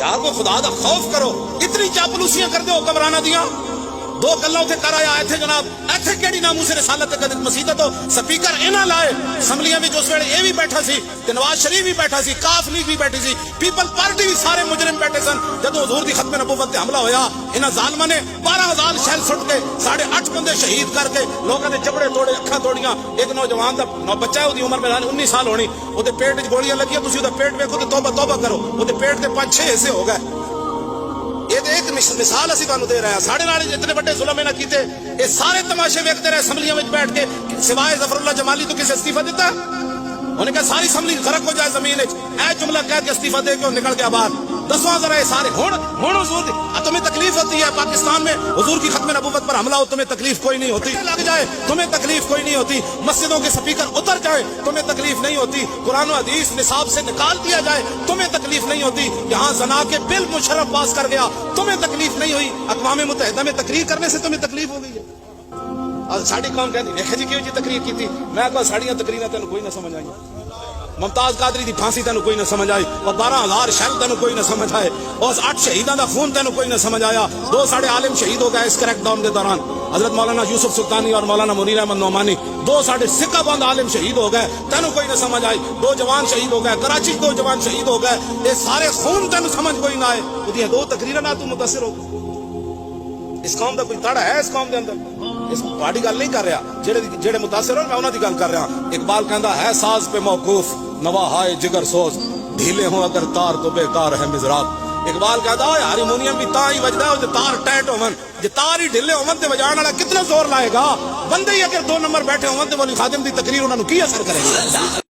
یار کو خدا دا خوف کرو، اتنی چاپلوسیاں کر دو حکمرانہ دیاں. دو گلاں تے کر آیا ایتھے جناب، ایتھے کیڑی ناموس رسالت تے مسیح تو سپیکر انہاں لائے اسمبلیاں وچ اس ویلے اے بھی بیٹھا سی تے نواز شریف بھی بیٹھا سی، کاف لیگ بھی بیٹھی سی، پیپل پارٹی بھی، سارے مجرم بیٹھے سن. جدوں حضور دی ختم نبوت تے حملہ ہویا انہاں ظالماں نے 12,000 شیل سٹ کے 8.5 بندے شہید کر کے لوکاں دے چپڑے توڑے، اکھاں توڑیاں. ایک نوجوان دا بچہ ہے، اودی عمر میرا 19 سال ہونی، اودے پیٹ وچ گولیاں لگیاں، تسی اودے پیٹ ویکھو تے توبہ توبہ کرو، اودے پیٹ تے 5-6 حصے ہو گئے. یہ ایک مثال اسی تانوں دے رہے ہیں. ساڈے نال اتنے بڑے ظلم نہ کیتے، یہ سارے تماشے ویکھتے رہے اسمبلیاں وچ بیٹھ کے، سوائے ظفر اللہ جمالی تو کسے استعفیٰ دیتا؟ انہوں نے کہا ساری اسمبلی غرق ہو جائے زمین وچ، اے جملہ کہہ کے استعفیٰ دے کے نکل گیا باہر. دسواں ذرا یہ سارے ہن حضور دی تمہیں تکلیف ہوتی ہے پاکستان میں حضور کی ختم نبوت پر حملہ ہو، تمہیں تکلیف کوئی نہیں ہوتی. لگ جائے تمہیں تکلیف کوئی نہیں ہوتی. مسجدوں کے سپیکر اتر جائے تمہیں تکلیف نہیں ہوتی. قرآن و حدیث نصاب سے نکال دیا جائے تمہیں تکلیف نہیں ہوتی. یہاں زنا کے بل مشرف پاس کر گیا تمہیں تکلیف نہیں ہوئی. اقوام متحدہ میں تقریر کرنے سے تمہیں تکلیف ہو گئی ہے. ساری قوم کہتی دیکھے جی کیوں جی تقریر کی تھی. میں کہا ساڑیاں تقریراں تینوں کوئی نہ سمجھ آئی. ممتاز قادری دی پھانسی تینوں کوئی نہ سمجھ آئی، اور 12,000 شہید تینوں کوئی نہ سمجھ آئے، اور 8 شہیداں دا خون تینوں کوئی نہ سمجھ آیا. 2 ساڑھے عالم شہید ہو گئے اس کریک ڈاؤن کے دوران، حضرت مولانا یوسف سلطانی اور مولانا منیر احمد نعمانی. 2 ساڑھے سکہ بند عالم شہید ہو گئے، تینوں کوئی نہ سمجھ آئی. 2 جوان شہید ہو گئے، کراچی 2 جوان شہید ہو گئے، یہ سارے خون تینوں سمجھ کوئی نہ آئے. وہ 2 تقریراں نہ تو متاثر ہو. اس قوم دا کوئی تڑا ہے اس قوم دے اندر؟ اس پارٹی گل نہیں کر رہا، جڑے متاثر ہو میں انہاں دی گل کر رہا. اقبال کہندا ہے ساز پہ موقوف نوا ہائے جگر سوز، ڈھیلے ہوں اگر تار تو بیکار ہے مزراب. اقبال کہتا ہے ہارمونیم بھی تاں ہی وجدا ہے تار ٹائٹ ہون، جے تار ہی ڈھلے ہون تے وجاون والا کتنا زور لائے گا. بندے ہی اگر 2 نمبر بیٹھے ہون تے ولی خادم دی تقریر انہاں نوں کی اثر کرے گی.